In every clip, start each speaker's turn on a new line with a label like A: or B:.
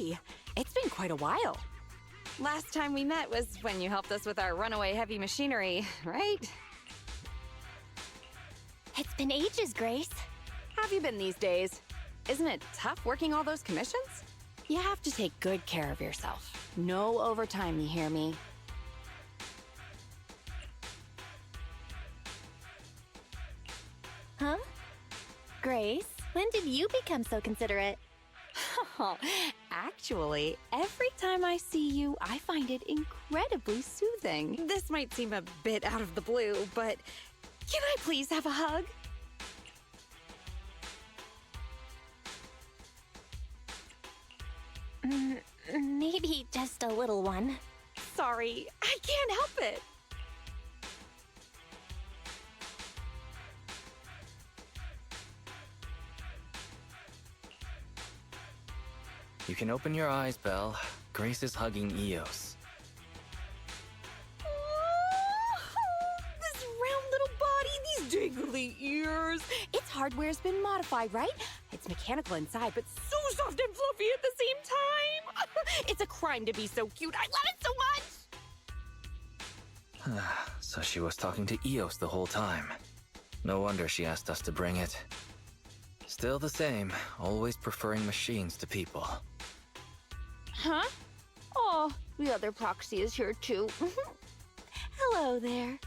A: Hey, it's been quite a while. Last time we met was when you helped us with our runaway heavy machinery, right?
B: It's been ages, Grace.
A: How have you been these days? Isn't it tough working all those commissions? You have to take good care of yourself. No overtime, you hear me?
B: Huh? Grace, when did you become so considerate?
A: Actually, every time I see you, I find it incredibly soothing. This might seem a bit out of the blue, but can I please have a hug?
B: Maybe just a little one.
A: Sorry, I can't help it.
C: You can open your eyes, Belle. Grace is hugging Eos.
A: This round little body, these dangly ears. Its hardware's been modified, right? It's mechanical inside, but so soft and fluffy at the same time. It's a crime to be so cute. I love it so much.
C: So she was talking to Eos the whole time. No wonder she asked us to bring it. Still the same, always preferring machines to people.
B: Huh? Oh, the other proxy is here too. Hello there.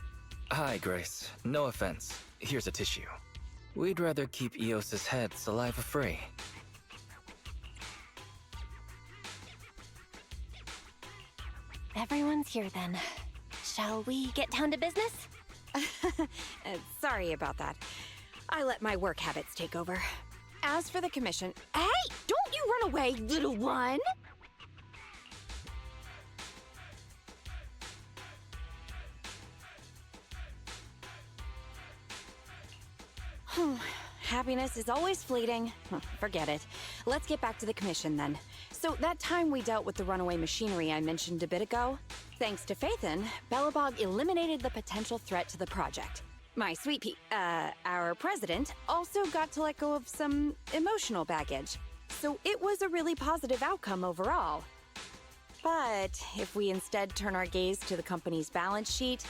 C: Hi, Grace. No offense. Here's a tissue. We'd rather keep Eos's head saliva-free.
B: Everyone's here then. Shall we get down to business?
A: Sorry about that. I let my work habits take over. As for the commission... Hey! Don't you run away, little one! Happiness is always fleeting. Forget it. Let's get back to the commission then. So that time we dealt with the runaway machinery I mentioned a bit ago, thanks to Phaethon, Belobog eliminated the potential threat to the project. My sweet our president also got to let go of some emotional baggage. So it was a really positive outcome overall. But if we instead turn our gaze to the company's balance sheet,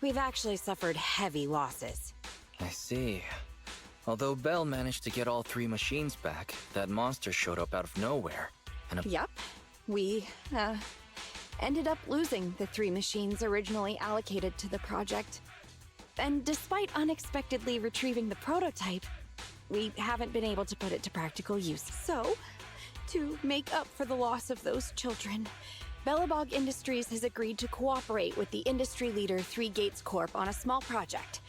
A: we've actually suffered heavy losses.
C: I see. Although Belle managed to get all 3 machines back, that monster showed up out of nowhere. And
A: Yup. We, ended up losing the 3 machines originally allocated to the project. And despite unexpectedly retrieving the prototype, we haven't been able to put it to practical use. So, to make up for the loss of those children, Belobog Industries has agreed to cooperate with the industry leader 3 Gates Corp on a small project.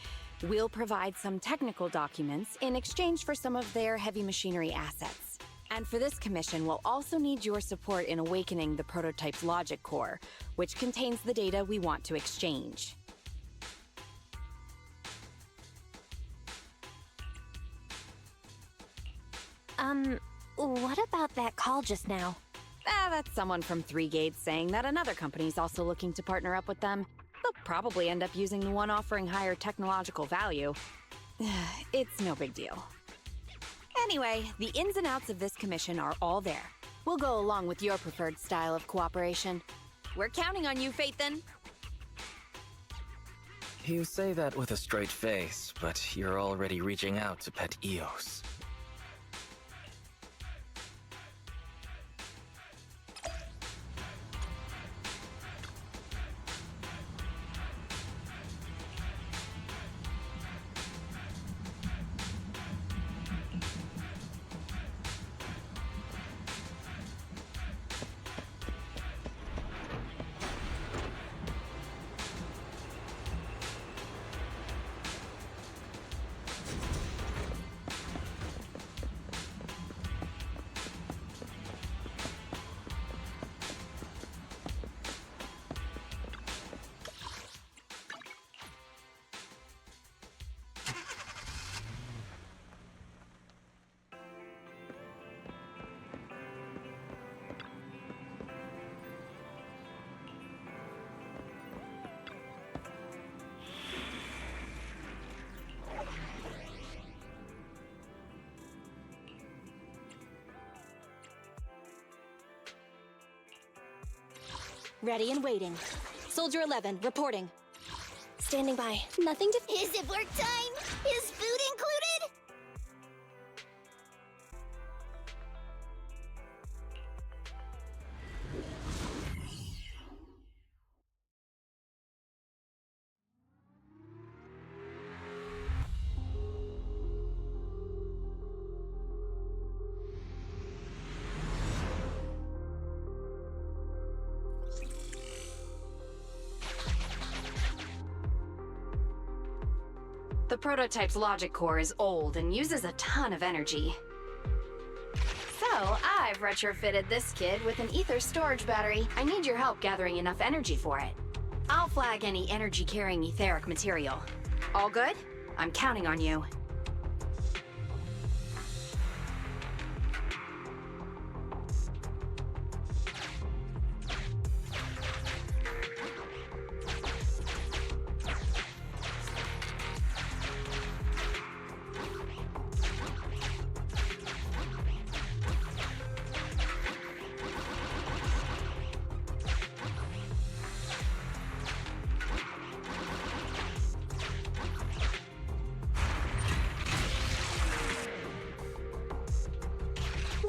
A: We'll provide some technical documents in exchange for some of their heavy machinery assets. And for this commission, we'll also need your support in awakening the prototype's logic core, which contains the data we want to exchange.
B: What about that call just now?
A: That's someone from 3 Gates saying that another company's also looking to partner up with them. They'll probably end up using the one offering higher technological value. It's no big deal. Anyway, the ins and outs of this commission are all there. We'll go along with your preferred style of cooperation. We're counting on you, Phaethon.
C: you say that with a straight face, but you're already reaching out to pet Eos.
B: Ready and waiting. Soldier 11, reporting. Standing by. Nothing to...
D: Is it work time? Is food included?
A: The prototype's logic core is old and uses a ton of energy. So, I've retrofitted this kid with an ether storage battery. I need your help gathering enough energy for it. I'll flag any energy-carrying etheric material. All good? I'm counting on you.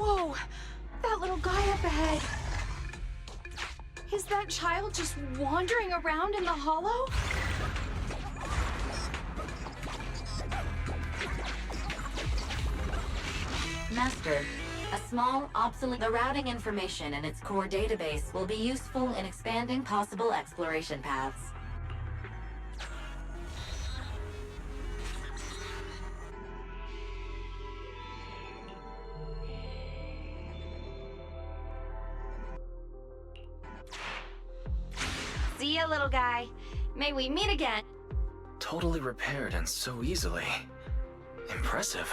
A: Whoa! That little guy up ahead! Is that child just wandering around in the hollow?
E: Master, a small, obsolete... The routing information in its core database will be useful in expanding possible exploration paths.
A: See ya, little guy. May we meet again.
C: Totally repaired and so easily. Impressive.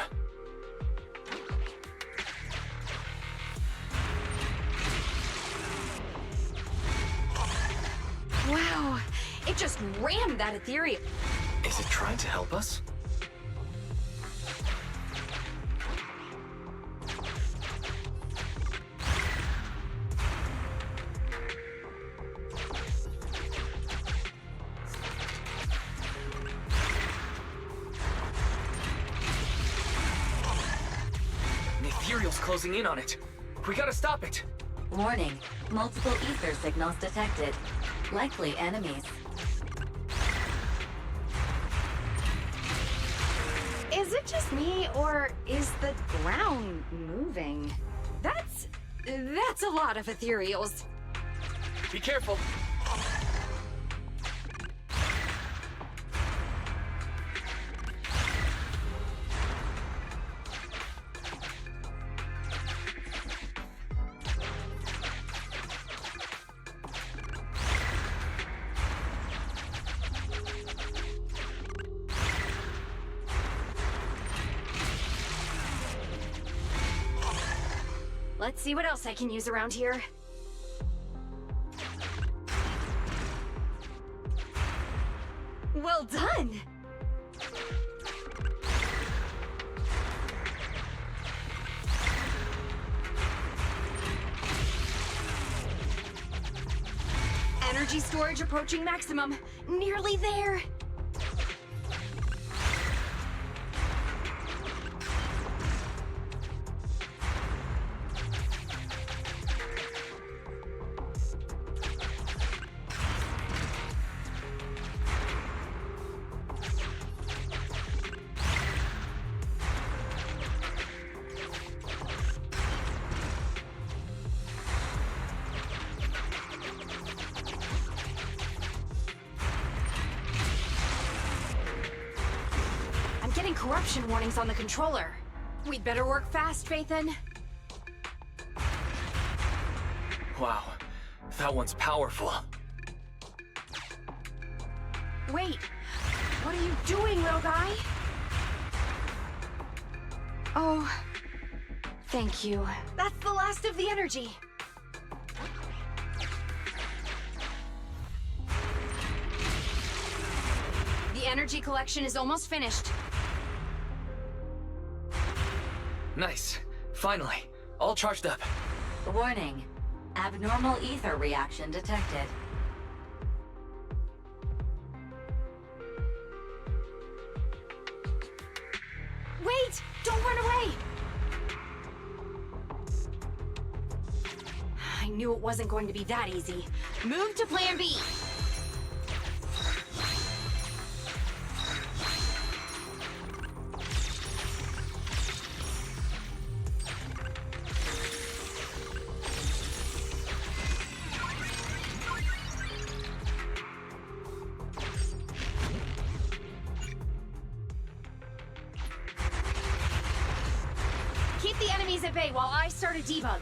A: Wow, it just rammed that ethereal.
C: Is it trying to help us? The ethereal's closing in on it. We gotta stop it.
E: Warning, multiple ether signals detected. Likely enemies.
A: Is it just me, or is the ground moving? That's a lot of ethereals.
C: Be careful.
A: Let's see what else I can use around here. Well done! Energy storage approaching maximum. Nearly there. Getting corruption warnings on the controller. We'd better work fast, Phaethon.
C: Wow, that one's powerful.
A: Wait, what are you doing, little guy? Oh, thank you. That's the last of the energy. The energy collection is almost finished.
C: Nice. Finally. All charged up.
E: Warning, Abnormal ether reaction detected.
A: Wait! Don't run away! I knew it wasn't going to be that easy. Move to plan B! Keep the enemies at bay while I start a debug.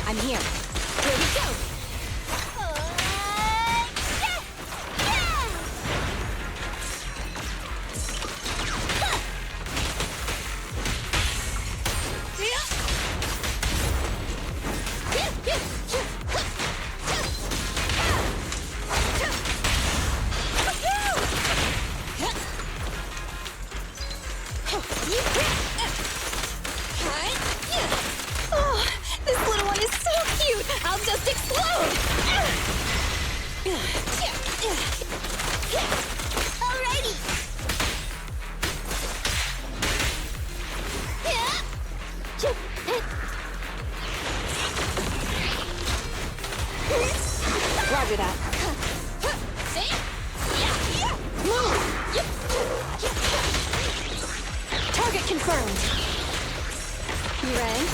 A: I'm here. Here we go! Oh, this little one is so cute! I'll just explode!
D: Alrighty!
A: Roger that. Target confirmed. You ready?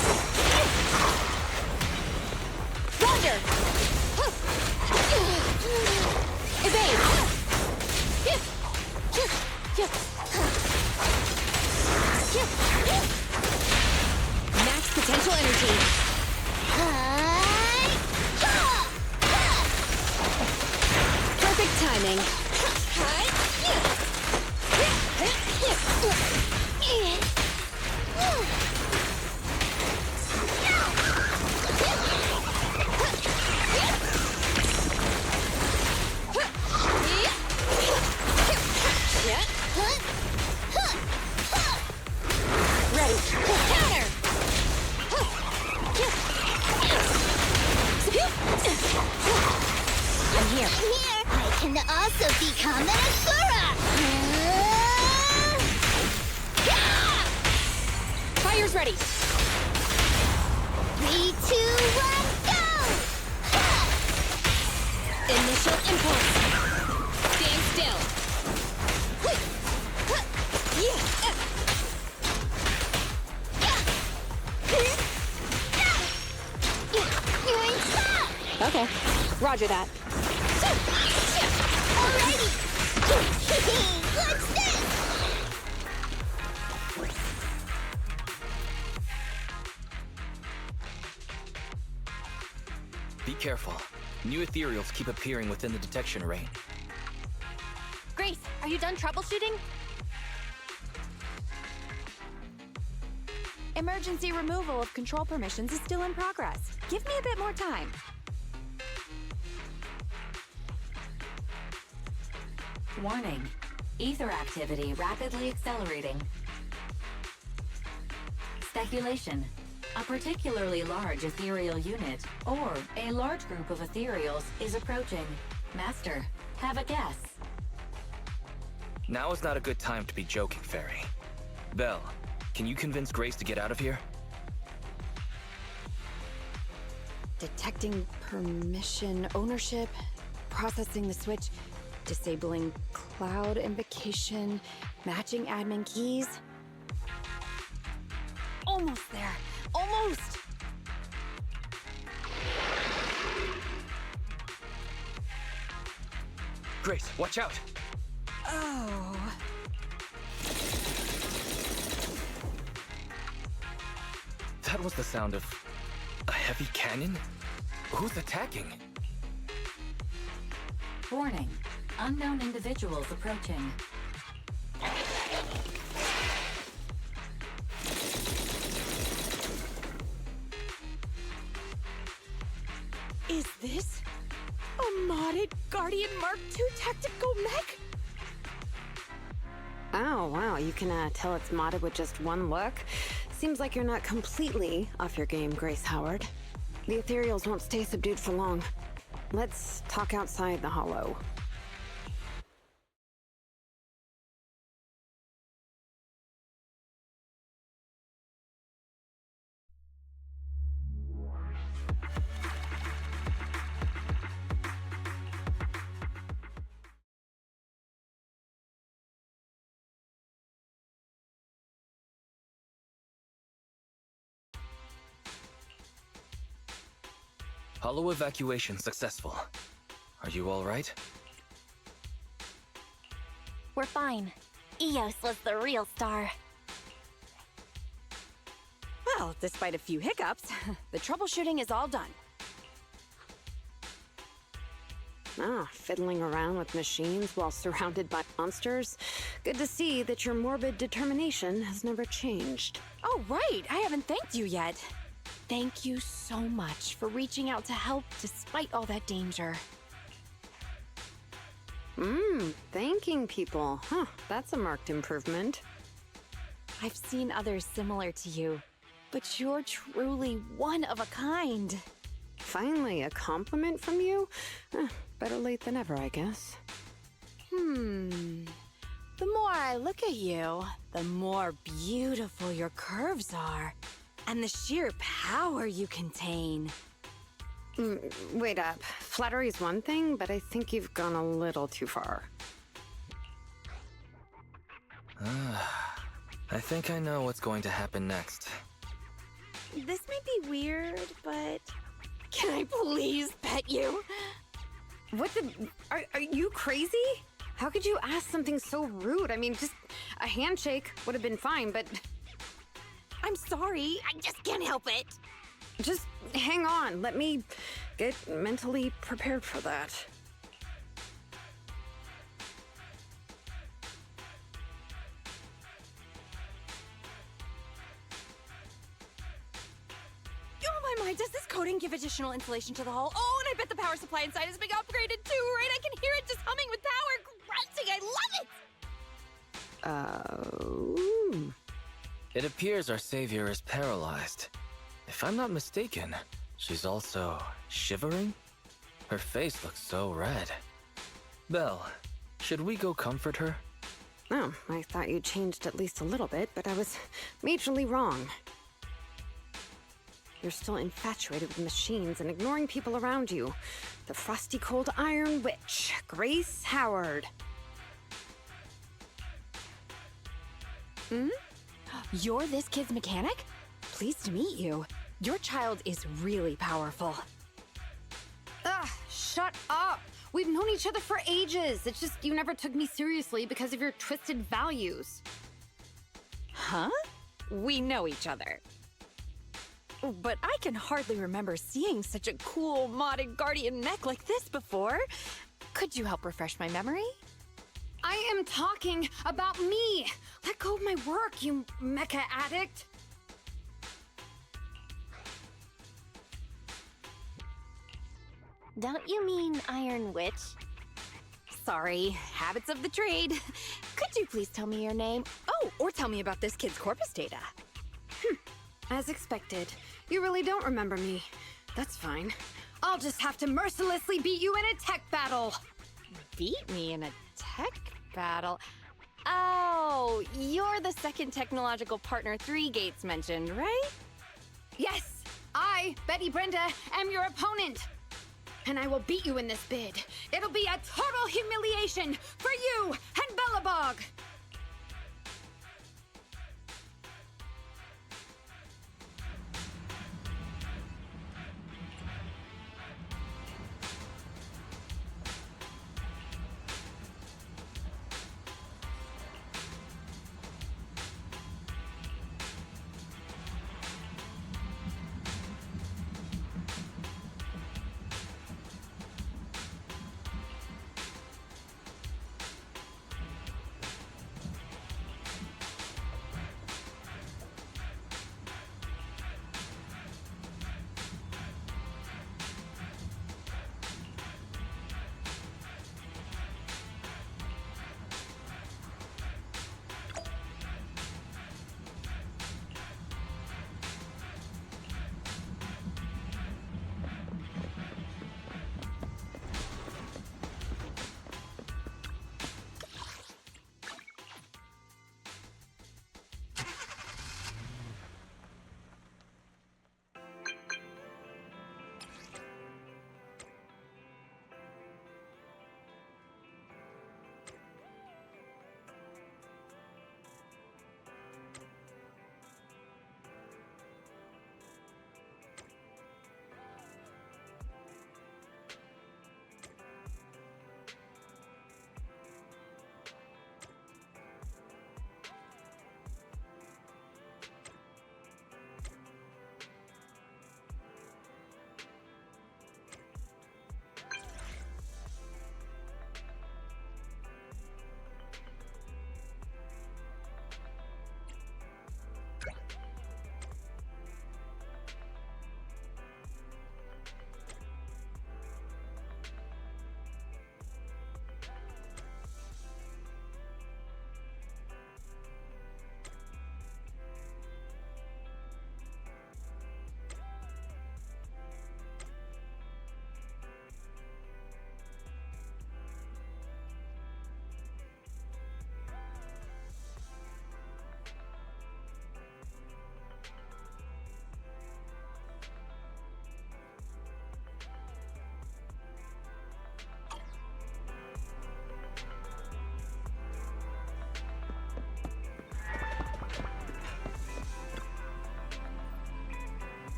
A: Roger! Evade! Max potential energy. Perfect timing. Ready. Counter! I'm here.
D: Here, I can also become an Asura!
A: Fire's ready.
D: 3, 2, 1, go!
A: Initial impulse. Stand still. Okay, roger that.
D: Alrighty! What's this?
C: Be careful. New ethereals keep appearing within the detection range.
B: Grace, are you done troubleshooting?
A: Emergency removal of control permissions is still in progress. Give me a bit more time.
E: Warning. Ether activity rapidly accelerating. Speculation. A particularly large ethereal unit, or a large group of ethereals, is approaching. Master, have a guess.
C: Now is not a good time to be joking, Fairy. Belle, can you convince Grace to get out of here?
A: Detecting permission ownership, processing the switch, disabling cloud invocation, matching admin keys. Almost there. Almost!
C: Grace, watch out!
A: Oh.
C: That was the sound of a heavy cannon? Who's attacking?
E: Warning. Unknown individuals approaching.
A: Is this a modded Guardian Mark II tactical mech?
F: Oh, wow, you can tell it's modded with just one look. Seems like you're not completely off your game, Grace Howard. The ethereals won't stay subdued for long. Let's talk outside the hollow.
C: Hollow evacuation successful. Are you all right?
B: We're fine. Eos was the real star.
A: Well, despite a few hiccups, the troubleshooting is all done.
F: Ah, fiddling around with machines while surrounded by monsters. Good to see that your morbid determination has never changed.
A: Oh, right. I haven't thanked you yet. Thank you so much for reaching out to help despite all that danger.
F: Thanking people. Huh, that's a marked improvement.
A: I've seen others similar to you, but you're truly one of a kind.
F: Finally, a compliment from you? Better late than ever, I guess.
A: The more I look at you, the more beautiful your curves are, and the sheer power you contain.
F: Wait up. Flattery's one thing, but I think you've gone a little too far.
C: I think I know what's going to happen next.
A: This may be weird, but can I please pet you?
F: What the... Are you crazy? How could you ask something so rude? I mean, just a handshake would have been fine, but...
A: I'm sorry, I just can't help it.
F: Just hang on. Let me get mentally prepared for that.
A: Oh my, does this coating give additional insulation to the hull? Oh, and I bet the power supply inside is being upgraded too, right? I can hear it just humming with power, grunting. I love it!
C: It appears our savior is paralyzed. If I'm not mistaken, she's also shivering? Her face looks so red. Belle, should we go comfort her?
F: Oh, I thought you changed at least a little bit, but I was majorly wrong. You're still infatuated with machines and ignoring people around you. The frosty cold iron witch, Grace Howard.
A: You're this kid's mechanic? Pleased to meet you. Your child is really powerful.
F: Ugh, shut up! We've known each other for ages. It's just you never took me seriously because of your twisted values.
A: Huh? We know each other. But I can hardly remember seeing such a cool modded Guardian mech like this before. Could you help refresh my memory?
F: I am talking about me! Let go of my work, you mecha addict!
B: Don't you mean Iron Witch?
A: Sorry, habits of the trade. Could you please tell me your name? Oh, or tell me about this kid's corpus data.
F: As expected, you really don't remember me. That's fine. I'll just have to mercilessly beat you in a tech battle.
A: Beat me in a tech battle? Oh, you're the second technological partner Three Gates mentioned, right?
F: Yes, I, Betty Brenda, am your opponent. And I will beat you in this bid. It'll be a total humiliation for you and Bellabog.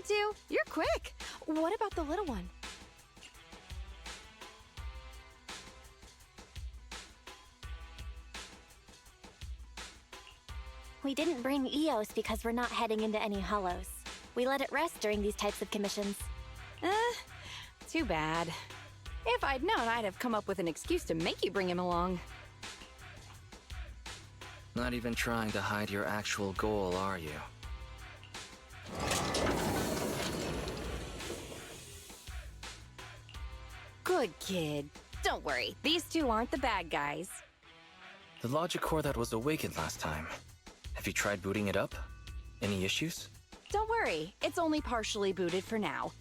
A: two. You're quick. What about the little one?
B: We didn't bring Eos because we're not heading into any hollows. We let it rest during these types of commissions.
A: Too bad. If I'd known, I'd have come up with an excuse to make you bring him along.
C: Not even trying to hide your actual goal, are you?
A: Good kid. Don't worry, these two aren't the bad guys.
C: The logic core that was awakened last time. Have you tried booting it up? Any issues?
A: Don't worry, it's only partially booted for now.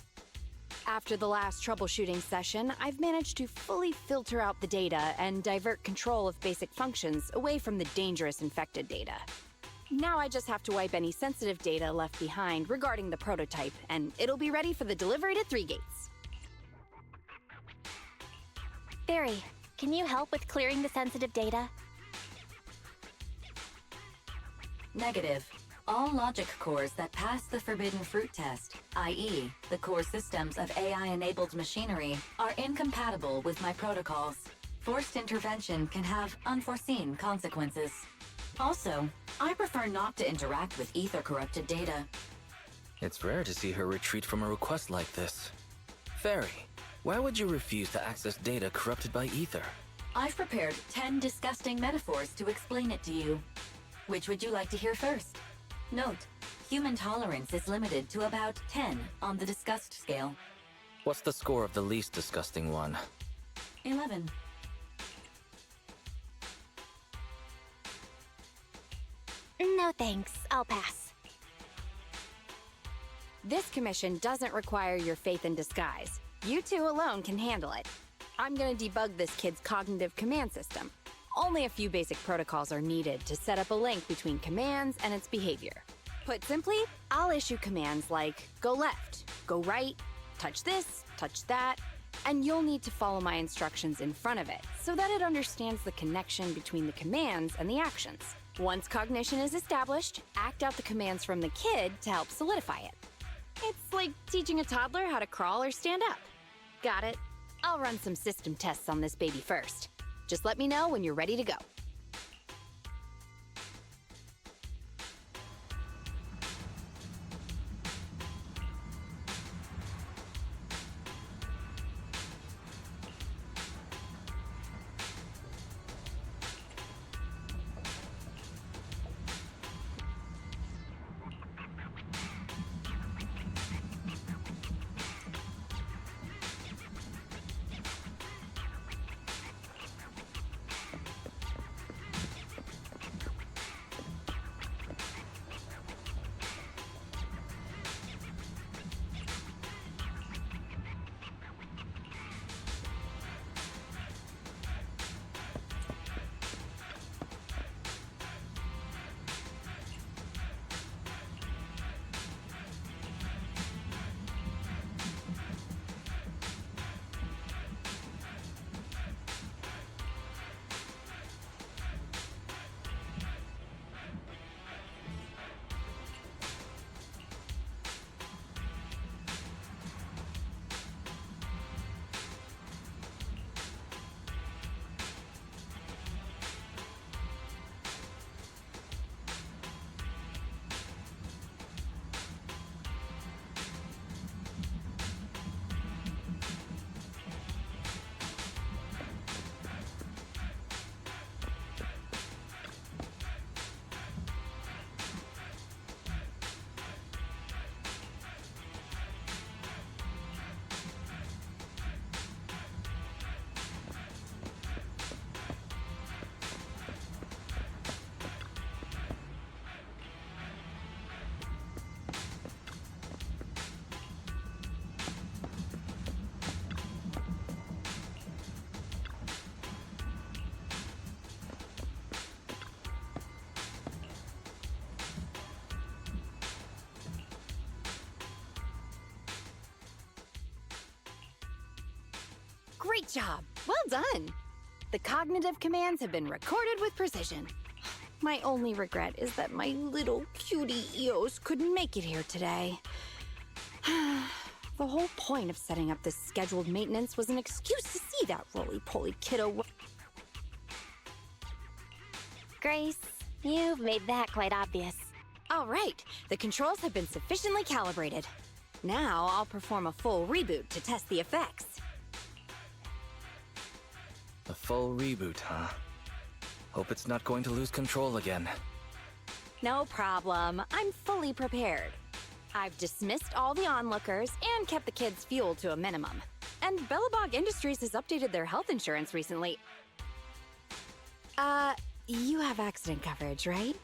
A: After the last troubleshooting session, I've managed to fully filter out the data and divert control of basic functions away from the dangerous infected data. Now I just have to wipe any sensitive data left behind regarding the prototype, and it'll be ready for the delivery to 3 gates.
B: Barry, can you help with clearing the sensitive data?
E: Negative. All logic cores that pass the forbidden fruit test, i.e., the core systems of AI-enabled machinery, are incompatible with my protocols. Forced intervention can have unforeseen consequences. Also, I prefer not to interact with ether-corrupted data.
C: It's rare to see her retreat from a request like this. Fairy, why would you refuse to access data corrupted by ether?
E: I've prepared 10 disgusting metaphors to explain it to you. Which would you like to hear first? Note, human tolerance is limited to about 10 on the disgust scale.
C: What's the score of the least disgusting one?
E: 11.
B: No thanks, I'll pass.
A: This commission doesn't require your faith in disguise. You two alone can handle it. I'm gonna debug this kid's cognitive command system. Only a few basic protocols are needed to set up a link between commands and its behavior. Put simply, I'll issue commands like go left, go right, touch this, touch that, and you'll need to follow my instructions in front of it so that it understands the connection between the commands and the actions. Once cognition is established, act out the commands from the kid to help solidify it. It's like teaching a toddler how to crawl or stand up. Got it? I'll run some system tests on this baby first. Just let me know when you're ready to go. Great job! Well done! The cognitive commands have been recorded with precision. My only regret is that my little cutie Eos couldn't make it here today. The whole point of setting up this scheduled maintenance was an excuse to see that roly-poly kiddo.
B: Grace, you've made that quite obvious.
A: All right, the controls have been sufficiently calibrated. Now I'll perform a full reboot to test the effects.
C: A full reboot, huh? Hope it's not going to lose control again.
A: No problem. I'm fully prepared. I've dismissed all the onlookers and kept the kids' fuel to a minimum. And Bellabog Industries has updated their health insurance recently. You have accident coverage, right?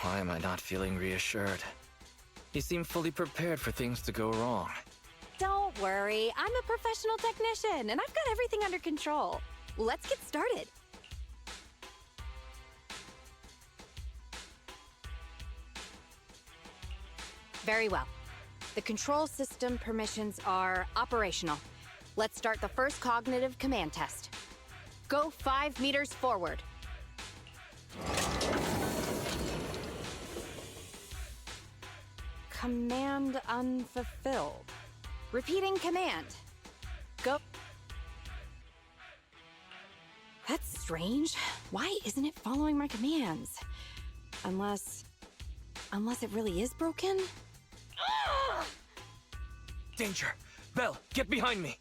C: Why am I not feeling reassured? You seem fully prepared for things to go wrong.
A: Don't worry, I'm a professional technician, and I've got everything under control. Let's get started. Very well. The control system permissions are operational. Let's start the first cognitive command test. Go 5 meters forward. Command unfulfilled. Repeating command. Go. That's strange. Why isn't it following my commands? Unless it really is broken?
C: Danger! Belle, get behind me!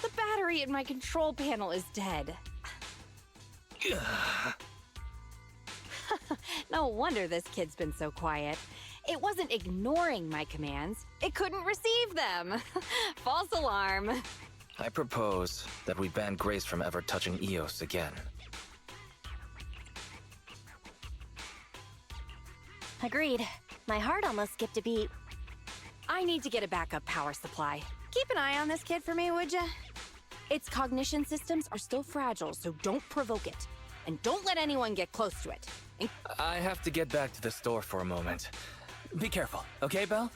A: The battery in my control panel is dead. No wonder this kid's been so quiet. It wasn't ignoring my commands. It couldn't receive them. False alarm.
C: I propose that we ban Grace from ever touching Eos again.
B: Agreed. My heart almost skipped a beat.
A: I need to get a backup power supply. Keep an eye on this kid for me, would ya? Its cognition systems are still fragile, so don't provoke it. And don't let anyone get close to it.
C: I have to get back to the store for a moment. Be careful, okay, Belle?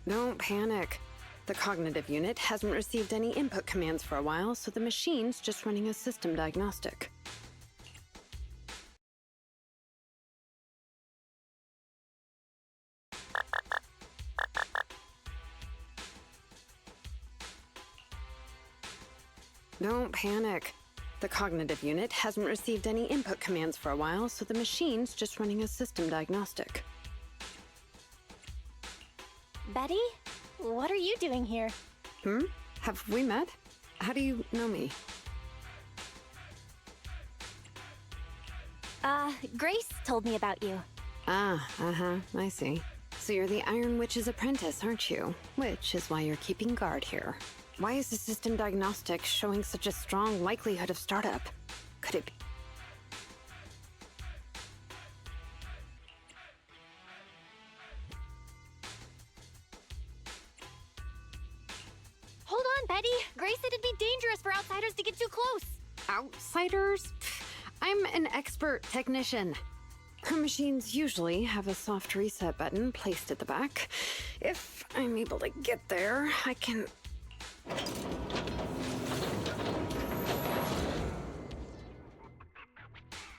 F: Don't panic. The cognitive unit hasn't received any input commands for a while, so the machine's just running a system diagnostic. Don't panic. The cognitive unit hasn't received any input commands for a while, so the machine's just running a system diagnostic.
B: Betty? What are you doing here?
F: Have we met? How do you know me?
B: Grace told me about you.
F: I see. So you're the Iron Witch's apprentice, aren't you? Which is why you're keeping guard here. Why is the system diagnostic showing such a strong likelihood of startup? Could it be?
B: Hold on, Betty. Grace said it'd be dangerous for outsiders to get too close.
F: Outsiders? I'm an expert technician. Her machines usually have a soft reset button placed at the back. If I'm able to get there, I can...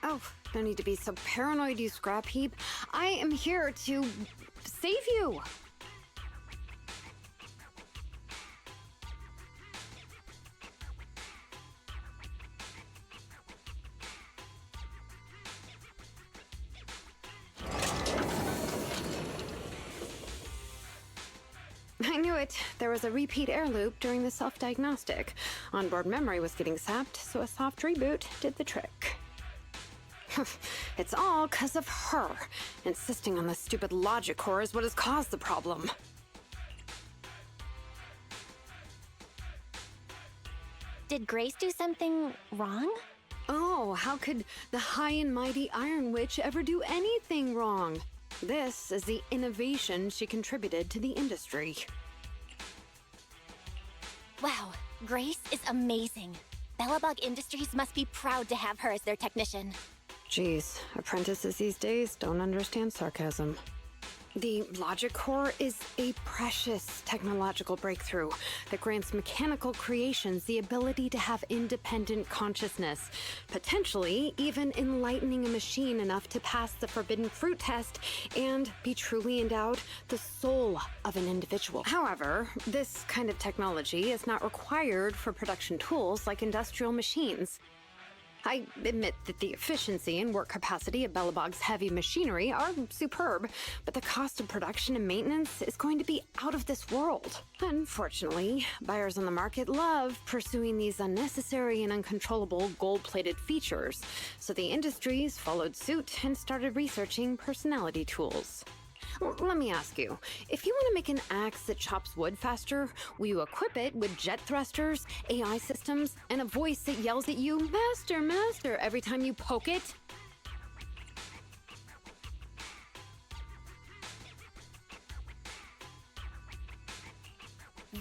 F: Oh, no need to be so paranoid, you scrap heap. I am here to save you. I knew it, there was a repeat air loop during the self-diagnostic. Onboard memory was getting sapped, so a soft reboot did the trick. It's all 'cause of her. Insisting on the stupid logic core is what has caused the problem.
B: Did Grace do something wrong?
F: Oh, how could the high and mighty Iron Witch ever do anything wrong? This is the innovation she contributed to the industry.
B: Wow, Grace is amazing. Bellabug Industries must be proud to have her as their technician.
F: Geez, apprentices these days don't understand sarcasm. The logic core is a precious technological breakthrough that grants mechanical creations the ability to have independent consciousness, potentially even enlightening a machine enough to pass the forbidden fruit test and be truly endowed the soul of an individual. However, this kind of technology is not required for production tools like industrial machines. I admit that the efficiency and work capacity of Bellabog's heavy machinery are superb, but the cost of production and maintenance is going to be out of this world. Unfortunately, buyers on the market love pursuing these unnecessary and uncontrollable gold-plated features, so the industries followed suit and started researching personality tools. Let me ask you, if you want to make an axe that chops wood faster, will you equip it with jet thrusters, AI systems, and a voice that yells at you, "Master, Master," every time you poke it?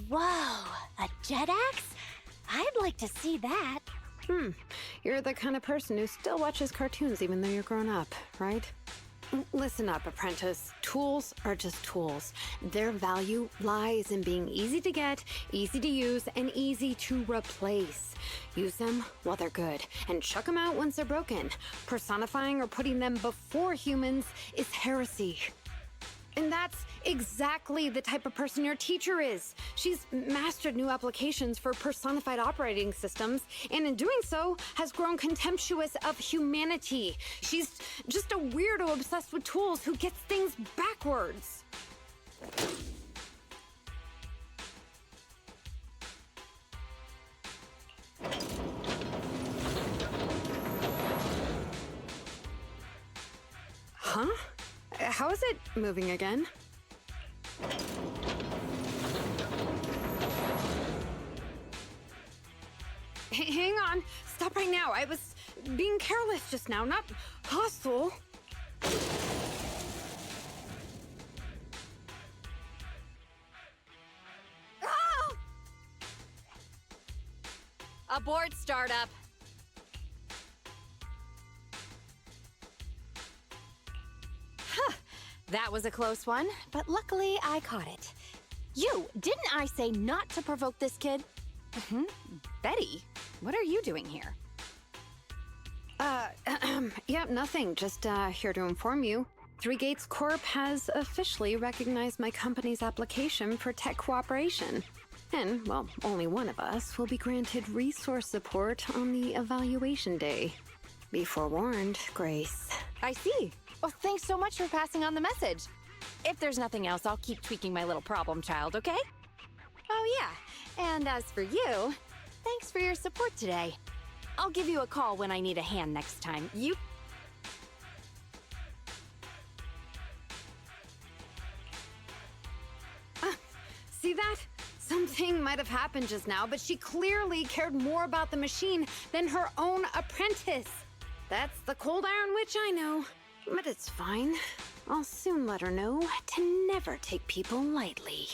B: Whoa, a jet axe? I'd like to see that.
F: You're the kind of person who still watches cartoons even though you're grown up, right? Listen up, apprentice. Tools are just tools. Their value lies in being easy to get, easy to use, and easy to replace. Use them while they're good, and chuck them out once they're broken. Personifying or putting them before humans is heresy. And that's exactly the type of person your teacher is. She's mastered new applications for personified operating systems, and in doing so, has grown contemptuous of humanity. She's just a weirdo obsessed with tools who gets things backwards. Huh? How is it moving again? Hang on. Stop right now. I was being careless just now, not hostile. Ah!
A: Abort startup. That was a close one, but luckily I caught it. Didn't I say not to provoke this kid? Betty, what are you doing here?
F: Yeah, nothing. Just here to inform you. Three Gates Corp has officially recognized my company's application for tech cooperation. And, well, only one of us will be granted resource support on the evaluation day. Be forewarned, Grace.
A: I see. Oh, thanks so much for passing on the message. If there's nothing else, I'll keep tweaking my little problem child, okay? Oh, yeah. And as for you, thanks for your support today. I'll give you a call when I need a hand next time.
F: See that? Something might have happened just now, but she clearly cared more about the machine than her own apprentice. That's the cold Iron Witch I know. But it's fine. I'll soon let her know to never take people lightly.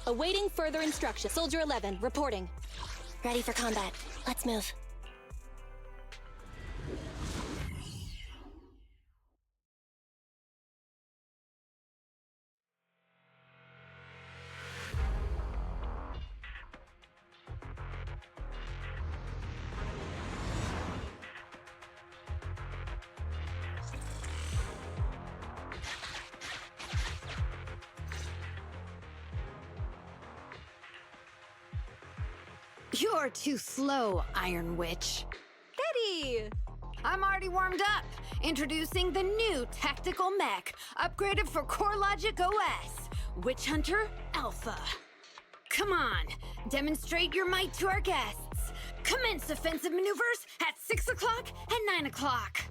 G: Awaiting further instruction. Soldier 11, reporting.
B: Ready for combat. Let's move.
F: You're too slow, Iron Witch.
A: Betty!
F: I'm already warmed up. Introducing the new tactical mech, upgraded for CoreLogic OS, Witch Hunter Alpha. Come on, demonstrate your might to our guests. Commence offensive maneuvers at 6 o'clock and 9 o'clock.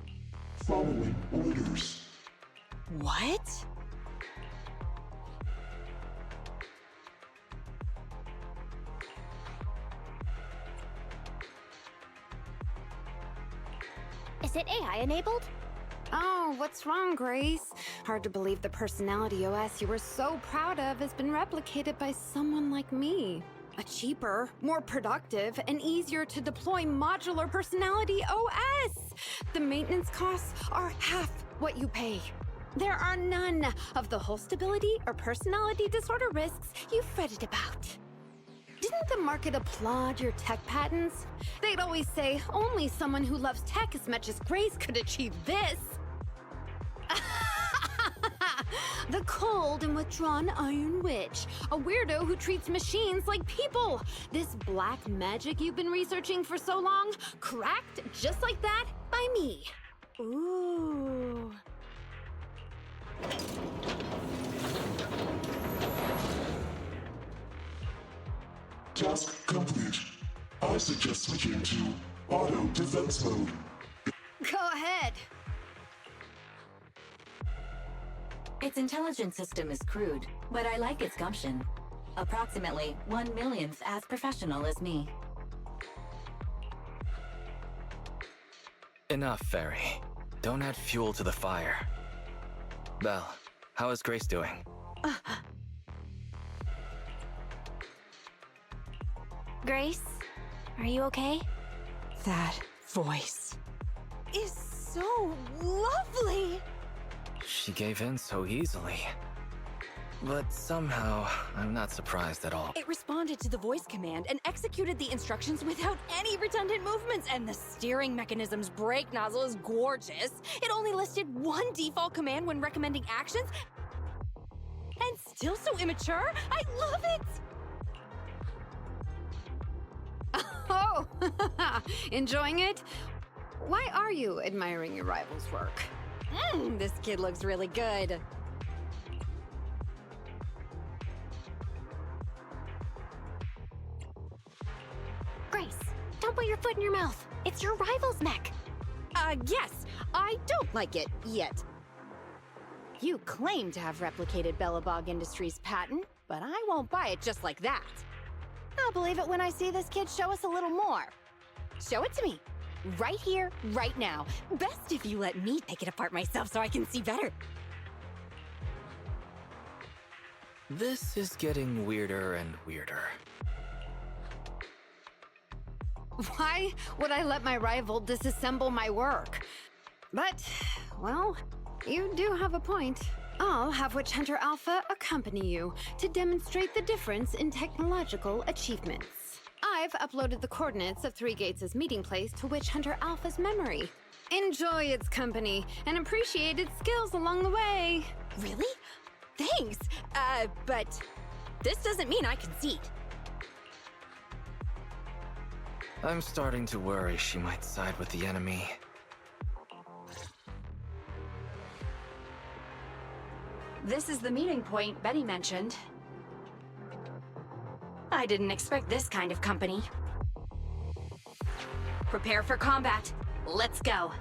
H: Following orders.
A: What?
B: Is it AI enabled?
F: Oh, what's wrong, Grace? Hard to believe the personality OS you were so proud of has been replicated by someone like me. A cheaper, more productive, and easier to deploy modular personality OS! The maintenance costs are half what you pay. There are none of the whole stability or personality disorder risks you fretted about. Didn't the market applaud your tech patents? They'd always say only someone who loves tech as much as Grace could achieve this. The cold and withdrawn Iron Witch, a weirdo who treats machines like people. This black magic you've been researching for so long, cracked just like that by me.
A: Ooh.
H: Task complete. I suggest switching to auto defense mode.
F: Go ahead.
E: Its intelligence system is crude, but I like its gumption. Approximately 1/1,000th as professional as me.
C: Enough, Fairy. Don't add fuel to the fire. Belle, how is Grace doing?
B: Grace, are you okay?
A: That voice is so lovely!
C: She gave in so easily. But somehow, I'm not surprised at all.
A: It responded to the voice command and executed the instructions without any redundant movements, and the steering mechanism's brake nozzle is gorgeous. It only listed one default command when recommending actions, and still so immature. I love it!
F: Oh, enjoying it? Why are you admiring your rival's work?
A: This kid looks really good.
B: Grace, don't put your foot in your mouth. It's your rival's mech.
A: Yes, I don't like it yet. You claim to have replicated Belobog Industries' patent, but I won't buy it just like that. I'll believe it when I see this kid show us a little more. Show it to me. Right here, right now. Best if you let me pick it apart myself so I can see better.
C: This is getting weirder and weirder.
F: Why would I let my rival disassemble my work? But, well, you do have a point. I'll have Witch Hunter Alpha accompany you to demonstrate the difference in technological achievements. I've uploaded the coordinates of Three Gates' meeting place to Witch Hunter Alpha's memory. Enjoy its company and appreciate its skills along the way.
A: Really? Thanks. But this doesn't mean I concede.
C: I'm starting to worry she might side with the enemy.
A: This is the meeting point Betty mentioned. I didn't expect this kind of company. Prepare for combat. Let's go.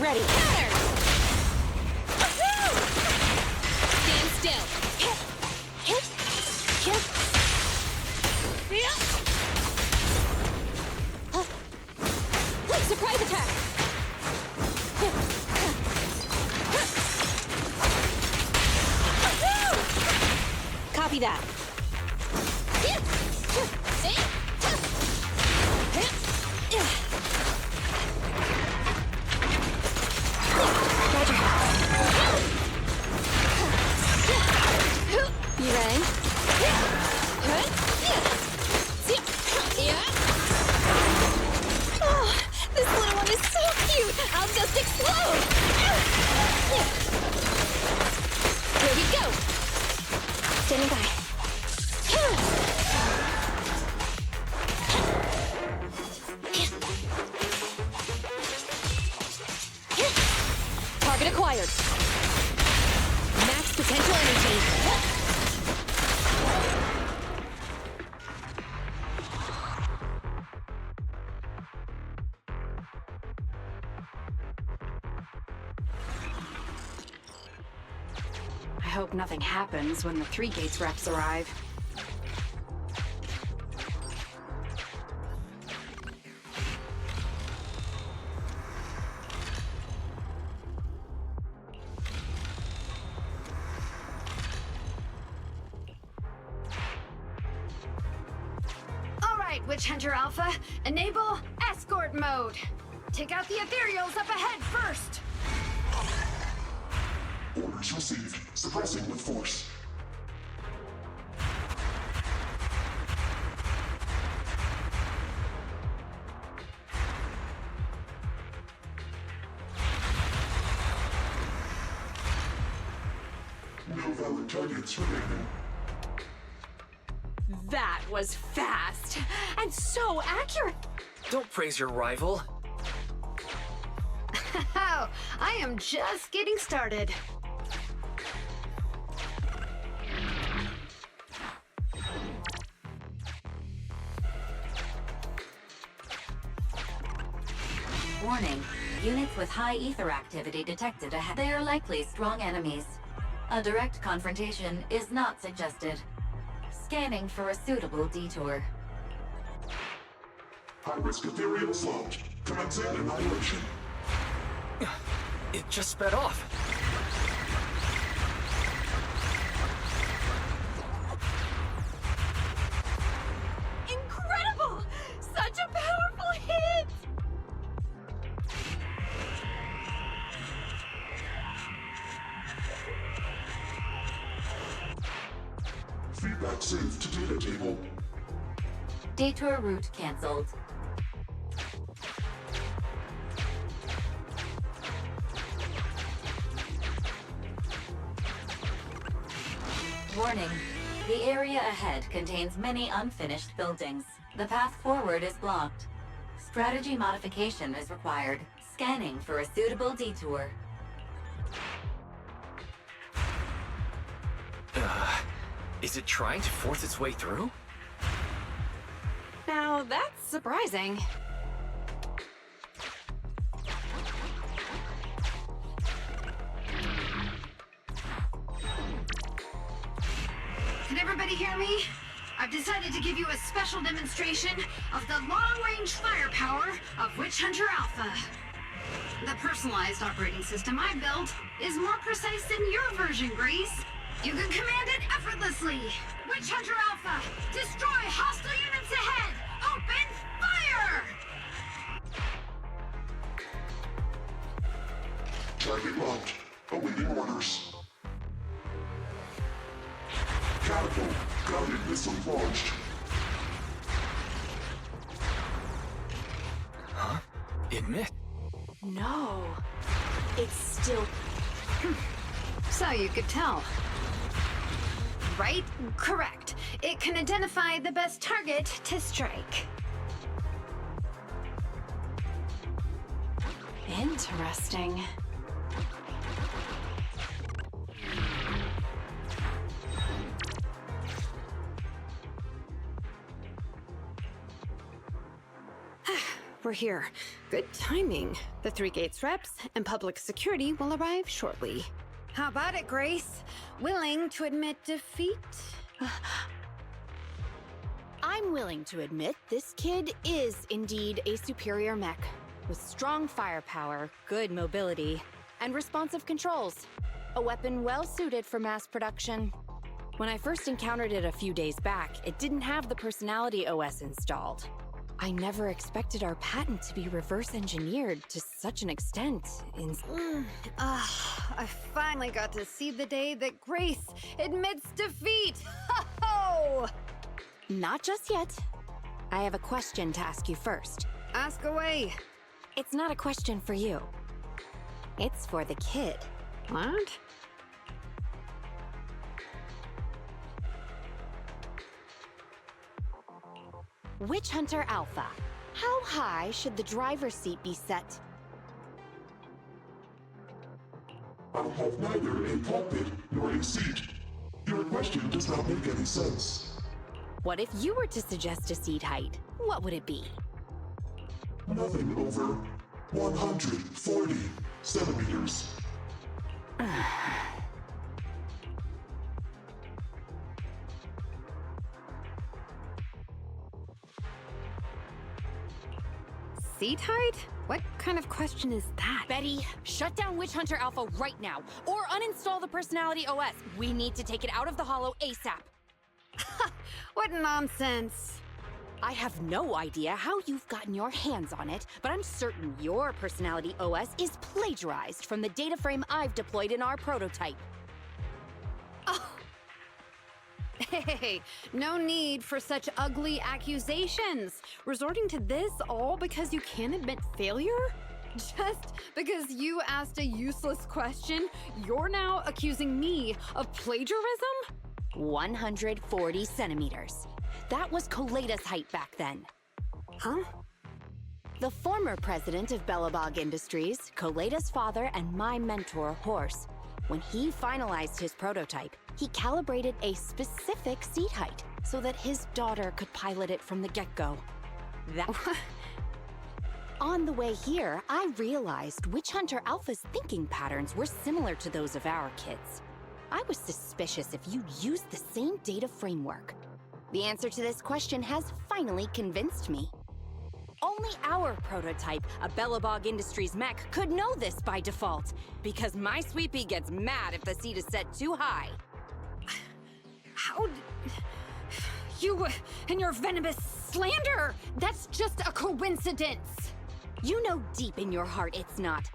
G: Ready. Counter! Stand still. Surprise attack! Copy that.
A: You ready?
G: Oh, this little one is so cute! I'll just explode! Here we go! Standing by. Target acquired. Max potential energy.
F: I hope nothing happens when the 3 Gates reps arrive.
I: All right, Witch Hunter Alpha, enable escort mode. Take out the ethereals up ahead first.
H: Orders received. Suppressing with force. No valid targets remaining.
F: That was fast! And so accurate!
C: Don't praise your rival.
I: Oh, I am just getting started.
E: Warning. Units with high ether activity detected ahead. They are likely strong enemies. A direct confrontation is not suggested. Scanning for a suitable detour.
H: High-risk ethereals launched. Commencing annihilation.
C: It just sped off.
G: Incredible! Such a powerful hit!
H: Feedback saved to data table.
E: Detour route cancelled. Warning. The area ahead contains many unfinished buildings. The path forward is blocked. Strategy modification is required. Scanning for a suitable detour.
C: Is it trying to force its way through?
F: Now, that's surprising.
I: Can everybody hear me? I've decided to give you a special demonstration of the long-range firepower of Witch Hunter Alpha. The personalized operating system I built is more precise than your version, Grace. You can command it effortlessly. Witch Hunter Alpha, destroy hostile units ahead! Open fire!
H: Target locked. Awaiting orders. Catapult. Guided missile launched.
C: Huh? It missed.
F: No. It's still...
I: So you could tell. Right? Correct. It can identify the best target to strike.
F: Interesting. We're we're here. Good timing. The 3 Gates reps and public security will arrive shortly. How about it, Grace? Willing to admit defeat?
A: I'm willing to admit this kid is indeed a superior mech, with strong firepower, good mobility, and responsive controls. A weapon well suited for mass production. When I first encountered it a few days back, it didn't have the Personality OS installed. I never expected our patent to be reverse engineered to such an extent.
F: I finally got to see the day that Grace admits defeat! Ho-ho!
A: Not just yet. I have a question to ask you first.
F: Ask away.
A: It's not a question for you. It's for the kid.
F: What?
A: Witch Hunter Alpha. How high should the driver's seat be set?
H: I have neither a cockpit nor a seat. Your question does not make any sense.
A: What if you were to suggest a seat height? What would it be?
H: Nothing over 140 centimeters.
F: Seat height? What kind of question is that?
A: Betty, shut down Witch Hunter Alpha right now, or uninstall the Personality OS. We need to take it out of the holo ASAP.
F: What nonsense!
A: I have no idea how you've gotten your hands on it, but I'm certain your Personality OS is plagiarized from the data frame I've deployed in our prototype.
F: Oh. Hey, no need for such ugly accusations. Resorting to this all because you can't admit failure? Just because you asked a useless question, you're now accusing me of plagiarism?
A: 140 centimeters. That was Koleda's height back then.
F: Huh?
A: The former president of Belobog Industries, Koleda's father, and my mentor, Horse, when he finalized his prototype, he calibrated a specific seat height so that his daughter could pilot it from the get-go. On the way here, I realized Witch Hunter Alpha's thinking patterns were similar to those of our kids. I was suspicious if you'd used the same data framework. The answer to this question has finally convinced me. Only our prototype, a Belobog Industries mech, could know this by default, because my sweepy gets mad if the seat is set too high.
F: How you and your venomous slander! That's just a coincidence!
A: You know deep in your heart it's not.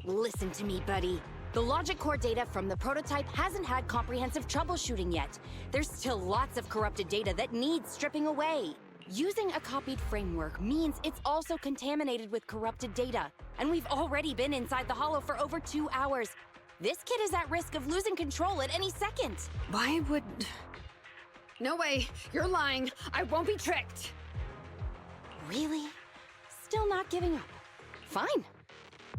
A: Listen to me, buddy. The logic core data from the prototype hasn't had comprehensive troubleshooting yet. There's still lots of corrupted data that needs stripping away. Using a copied framework means it's also contaminated with corrupted data, and we've already been inside the holo for over 2 hours. This kid is at risk of losing control at any second.
F: Why would... No way! You're lying! I won't be tricked!
A: Really? Still not giving up? Fine.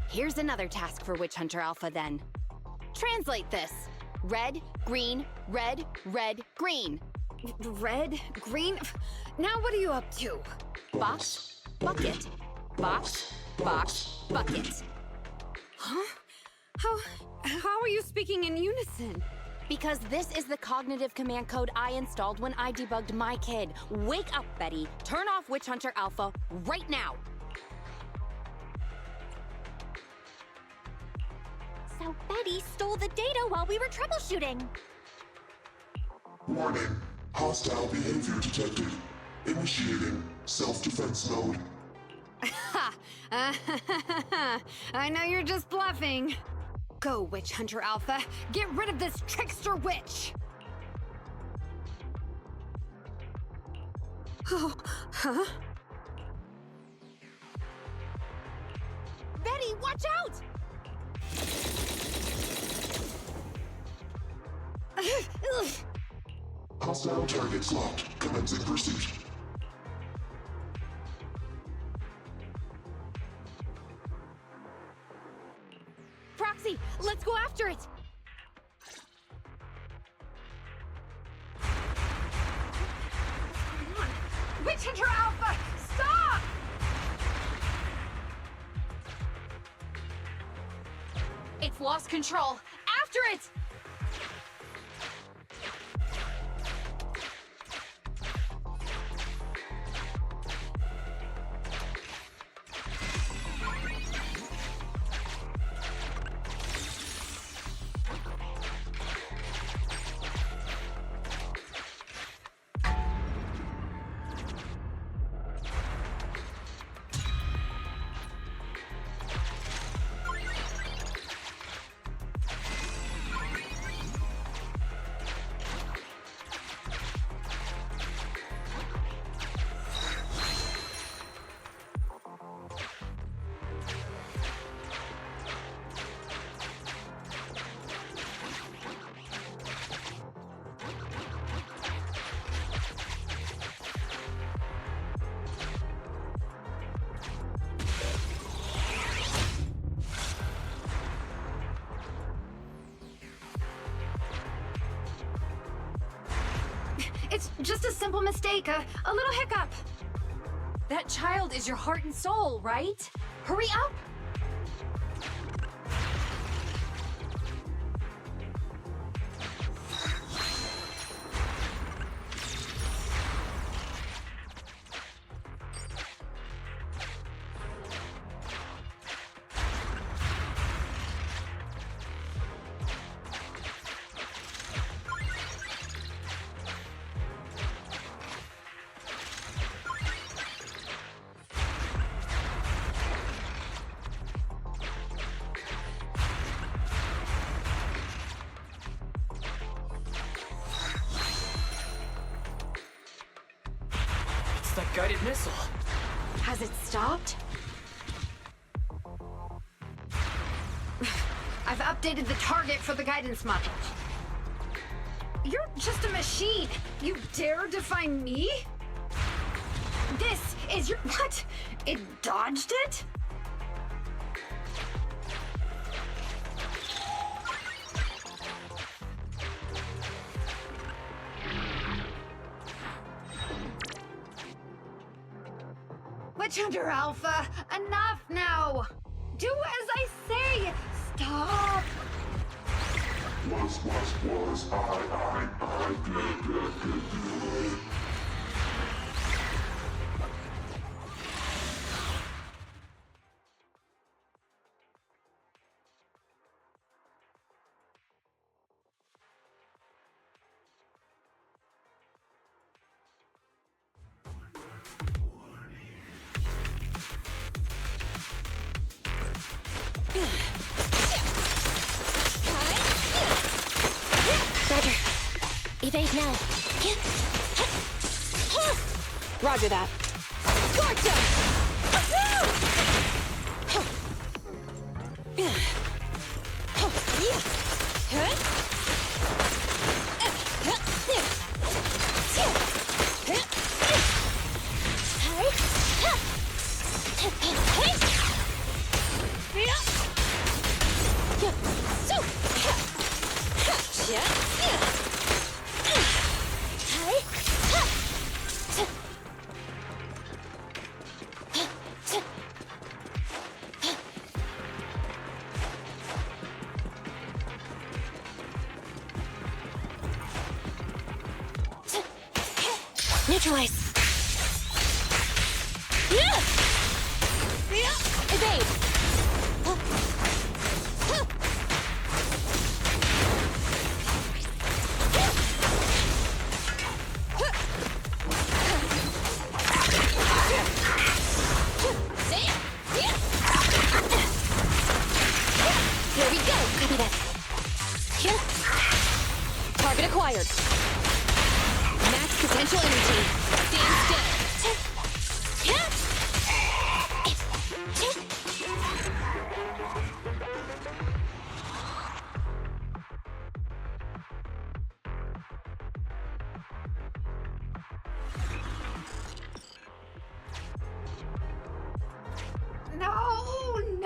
A: Here's another task for Witch Hunter Alpha then. Translate this. Red, green, red, red, green.
F: Red? Green? Now what are you up to?
A: Box, bucket. Box, box, bucket.
F: Huh? How are you speaking in unison?
A: Because this is the cognitive command code I installed when I debugged my kid. Wake up, Betty. Turn off Witch Hunter Alpha right now.
B: So Betty stole the data while we were troubleshooting.
H: Warning. Hostile behavior detected. Initiating self-defense mode.
F: Ha! I know you're just bluffing. Go, Witch Hunter Alpha. Get rid of this trickster witch! Oh, huh?
A: Betty, watch out!
H: Hostile targets locked. Commencing pursuit.
A: Proxy, let's go after it!
I: Witch Hunter Alpha, stop!
G: It's lost control. After it!
I: It's just a simple mistake, a little hiccup.
G: That child is your heart and soul, right? Hurry up!
C: That guided missile.
I: Has it stopped? I've updated the target for the guidance module. You're just a machine. You dare defy me? This is your... What? It dodged it? Witch Hunter Alpha, enough now! Do as I say! Stop!
H: Was, I, good.
B: Roger. Evade now.
F: Roger that.
B: Neutralize. Evade.
G: Here we go!
B: Copy that.
G: Here. Target acquired. Max potential energy. Stand still.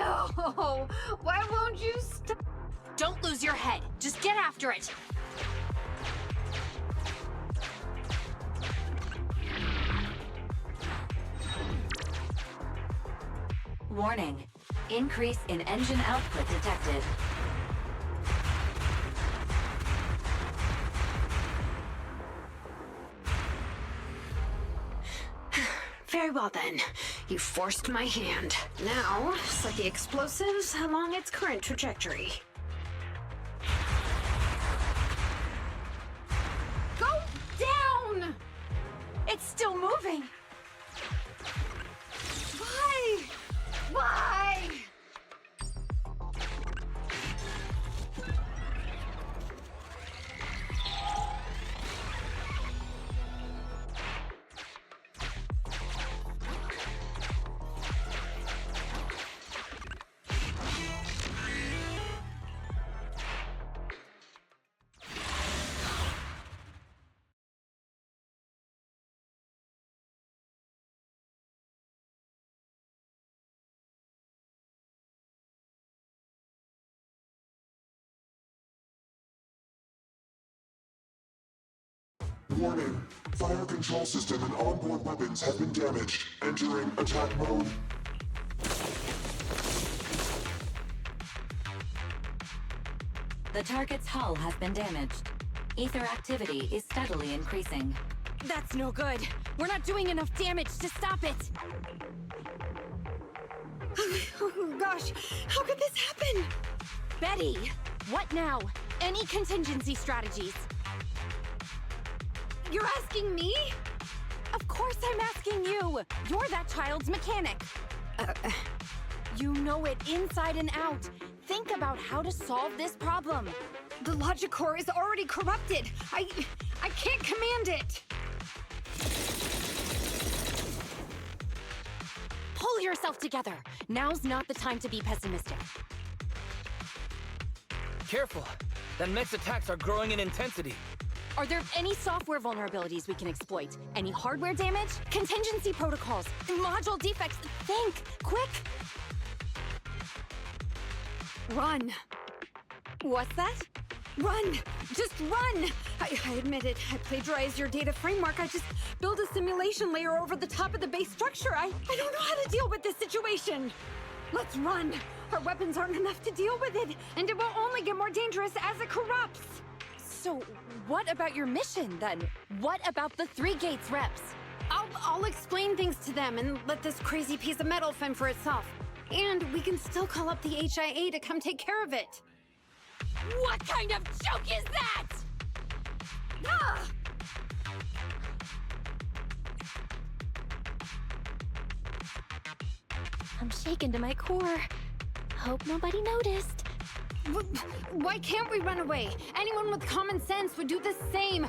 I: No! Why won't you stop?
G: Don't lose your head. Just get after it.
E: Warning. Increase in engine output detected.
F: Very well then. You forced my hand. Now, set the explosives along its current trajectory.
G: Go down! It's still moving. Why? Why?
H: Warning. Fire control system and onboard weapons have been damaged. Entering attack mode.
E: The target's hull has been damaged. Ether activity is steadily increasing.
A: That's no good. We're not doing enough damage to stop it.
F: Oh gosh, how could this happen?
A: Betty, what now? Any contingency strategies?
F: You're asking me?
A: Of course I'm asking you. You're that child's mechanic. You know it inside and out. Think about how to solve this problem.
F: The logic core is already corrupted. I can't command it.
A: Pull yourself together. Now's not the time to be pessimistic.
C: Careful. That mech's attacks are growing in intensity.
A: Are there any software vulnerabilities we can exploit? Any hardware damage? Contingency protocols? Module defects? Think! Quick!
F: Run.
A: What's that?
F: Run! Just run! I admit it. I plagiarized your data framework. I just built a simulation layer over the top of the base structure. I don't know how to deal with this situation. Let's run. Our weapons aren't enough to deal with it, and it will only get more dangerous as it corrupts.
A: So, what about your mission, then? What about the 3 gates reps?
F: I'll explain things to them and let this crazy piece of metal fend for itself. And we can still call up the HIA to come take care of it.
A: What kind of joke is that?
F: Ah!
B: I'm shaken to my core. Hope nobody noticed.
F: Why can't we run away? Anyone with common sense would do the same.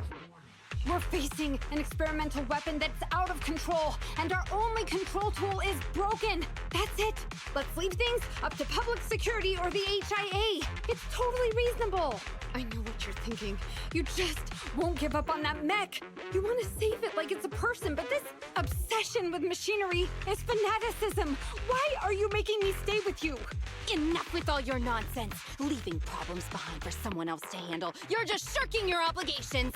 F: We're facing an experimental weapon that's out of control, and our only control tool is broken. That's it. Let's leave things up to public security or the HIA. It's totally reasonable. I know what you're thinking. You just won't give up on that mech. You want to save it like it's a person, but this obsession with machinery is fanaticism. Why are you making me stay with you?
A: Enough with all your nonsense. Leaving problems behind for someone else to handle. You're just shirking your obligations.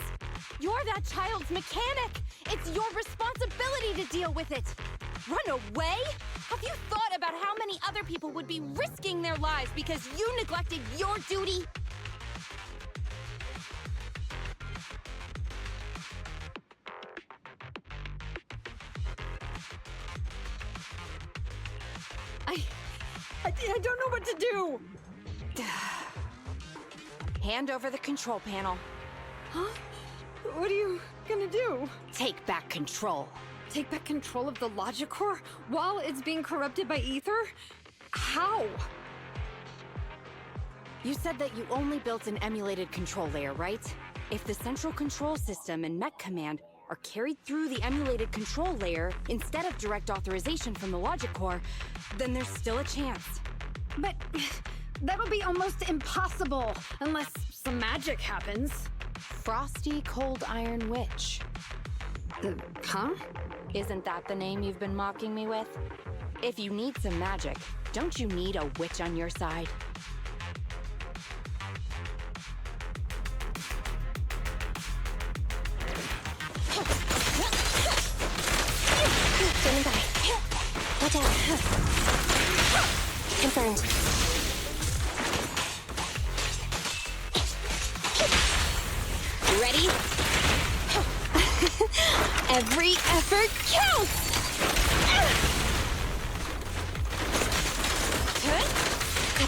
A: You're that child's mechanic. It's your responsibility to deal with it. Run away? Have you thought about how many other people would be risking their lives because you neglected your duty?
F: I don't know what to do.
A: Hand over the control panel.
F: Huh? What are you gonna do?
A: Take back control.
F: Take back control of the logic core while it's being corrupted by ether? How?
A: You said that you only built an emulated control layer, right? If the central control system and mech command are carried through the emulated control layer instead of direct authorization from the logic core, then there's still a chance.
F: But that'll be almost impossible unless some magic happens.
A: Frosty Cold Iron Witch.
F: Huh?
A: Isn't that the name you've been mocking me with? If you need some magic, don't you need a witch on your side?
B: Standing by. Watch out. Confirmed. You ready? Every effort counts!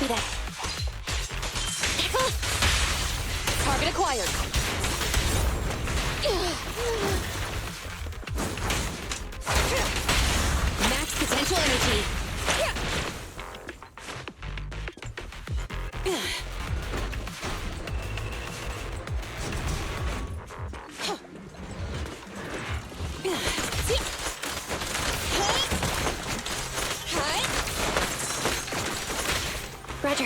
B: Copy that. Target acquired. Max potential energy. Roger.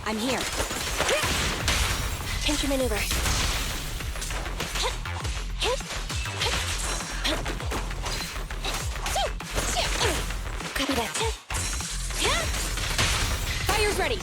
B: I'm here. Pincher maneuver. Copy that. Fire's ready.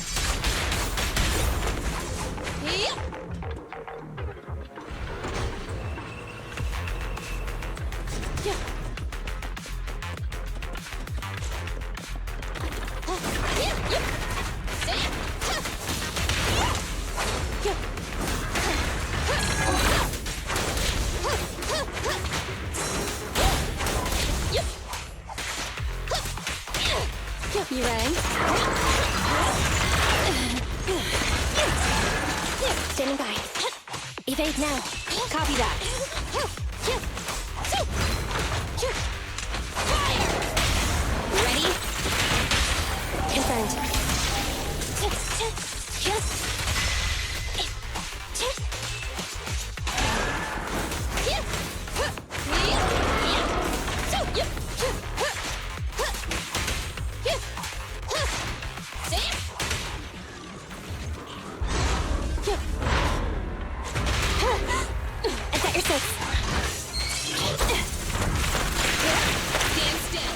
B: You ready? Standing by. Evade now. Copy that. Fire! Ready? Confirmed. Attack your six. Stand still.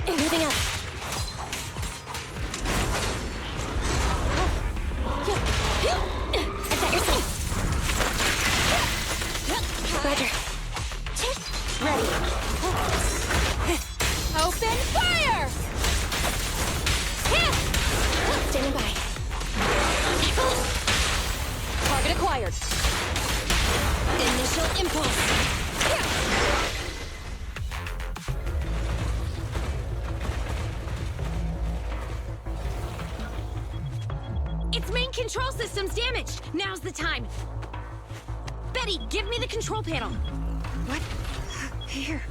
B: Moving up. Attack your six. Roger. Ready. Open fire! Standing by. Target acquired. Initial impulse.
G: Its main control system's damaged. Now's the time. Betty, give me the control panel. What? Here.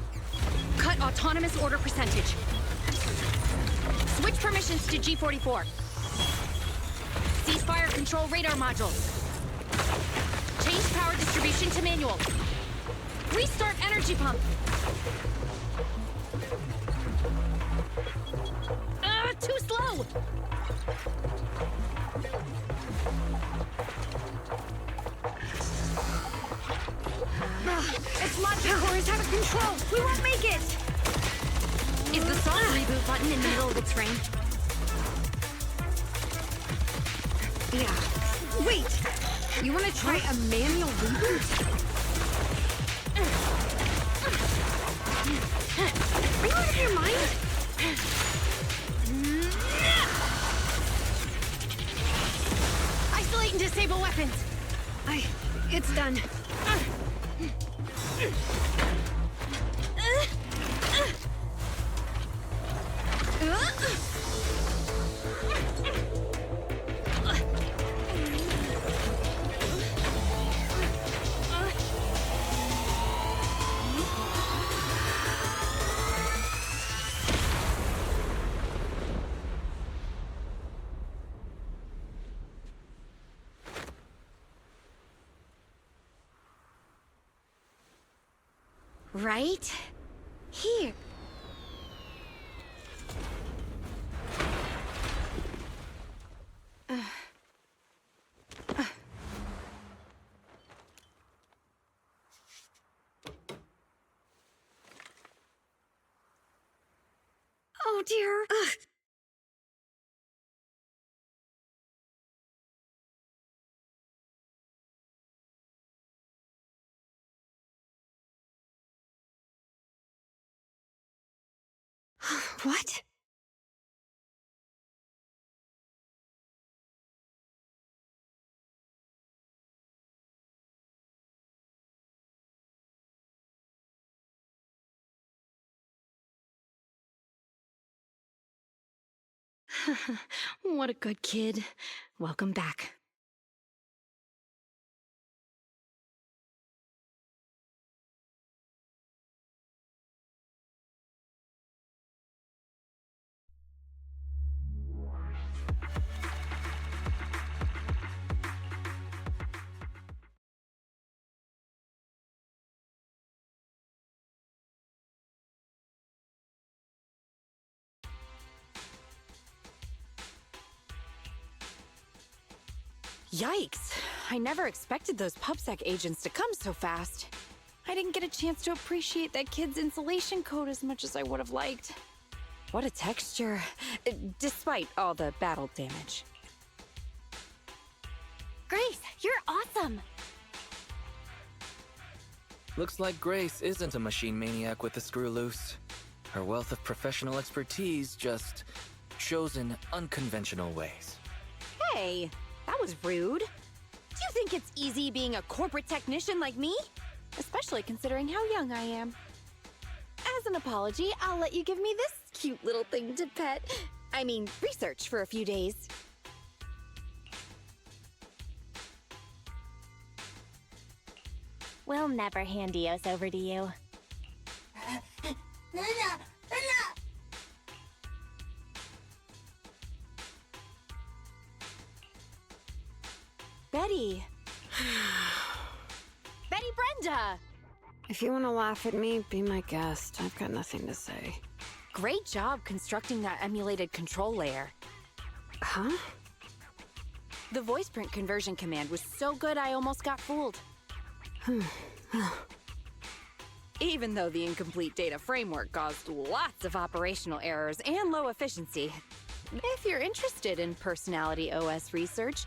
G: Cut autonomous order percentage. Switch permissions to G44. Ceasefire control radar module. Change power distribution to manual. Restart energy pump. Too slow. Its logic core is out of control. We won't make it. Is the soft reboot button in the middle of its range? Yeah. Wait! You want to try a manual reboot? Are you out of your mind? Isolate and disable weapons. It's done. Right here. Oh dear. What? What a good kid. Welcome back. Yikes! I never expected those PubSec agents to come so fast. I didn't get a chance to appreciate that kid's insulation coat as much as I would have liked. What a texture, despite all the battle damage.
B: Grace, you're awesome!
C: Looks like Grace isn't a machine maniac with the screw loose. Her wealth of professional expertise just shows in unconventional ways.
A: Hey, that was rude. Do you think it's easy being a corporate technician like me? Especially considering how young I am. As an apology, I'll let you give me this cute little thing to pet. I mean, research for a few days.
B: We'll never hand Dios over to you.
A: Betty. Betty Brenda!
F: If you want to laugh at me, be my guest. I've got nothing to say.
A: Great job constructing that emulated control layer.
F: Huh?
A: The voice print conversion command was so good I almost got fooled. Even though the incomplete data framework caused lots of operational errors and low efficiency. If you're interested in personality OS research,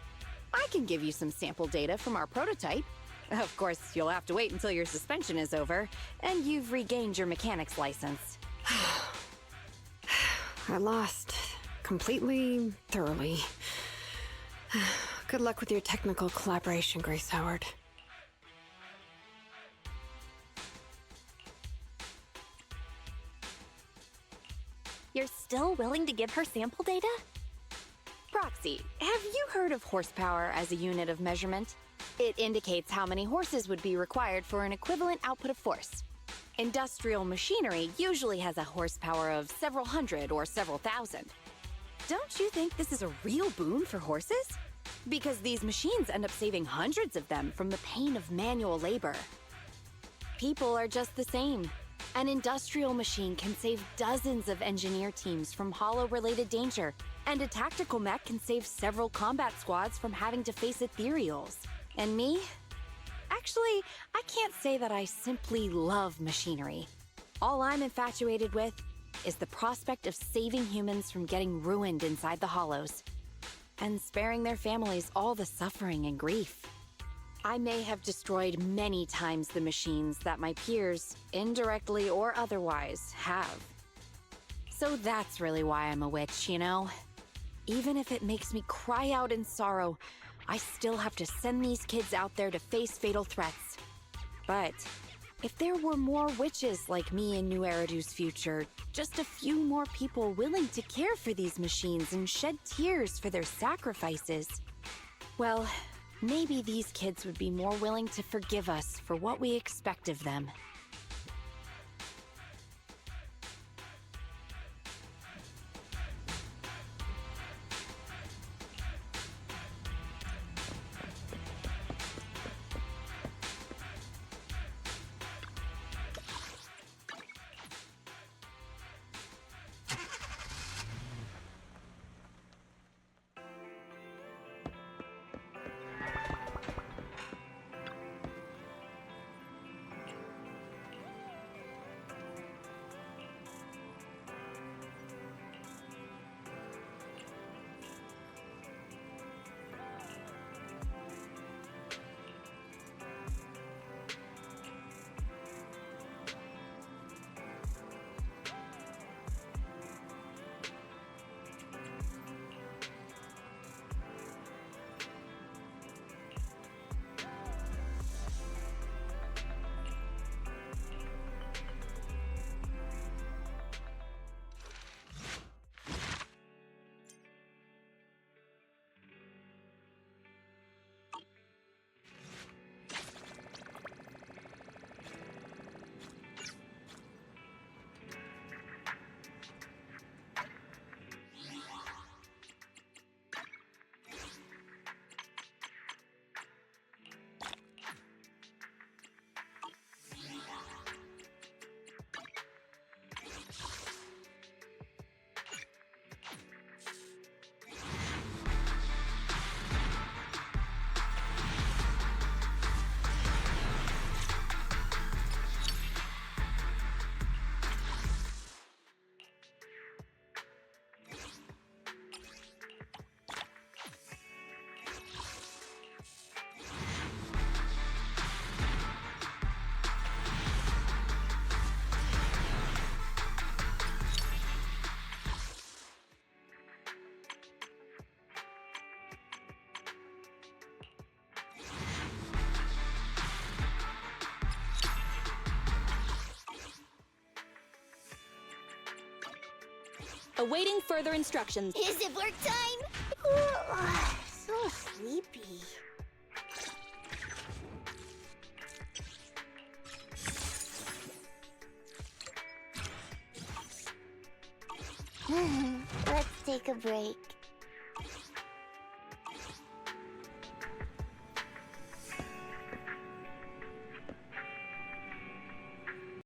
A: I can give you some sample data from our prototype. Of course, you'll have to wait until your suspension is over and you've regained your mechanics license.
F: I lost. Completely, thoroughly. Good luck with your technical collaboration, Grace Howard.
B: You're still willing to give her sample data?
A: Proxy, have you heard of horsepower as a unit of measurement? It indicates how many horses would be required for an equivalent output of force. Industrial machinery usually has a horsepower of several hundred or several thousand. Don't you think this is a real boon for horses? Because these machines end up saving hundreds of them from the pain of manual labor. People are just the same. An industrial machine can save dozens of engineer teams from hollow-related danger, and a tactical mech can save several combat squads from having to face ethereals. And me? Actually, I can't say that I simply love machinery. All I'm infatuated with is the prospect of saving humans from getting ruined inside the hollows, and sparing their families all the suffering and grief. I may have destroyed many times the machines that my peers, indirectly or otherwise, have. So that's really why I'm a witch, you know? Even if it makes me cry out in sorrow, I still have to send these kids out there to face fatal threats. But if there were more witches like me in New Eridu's future, just a few more people willing to care for these machines and shed tears for their sacrifices, well, maybe these kids would be more willing to forgive us for what we expect of them.
J: Awaiting further instructions.
D: Is it work time? So sleepy. Let's take a break.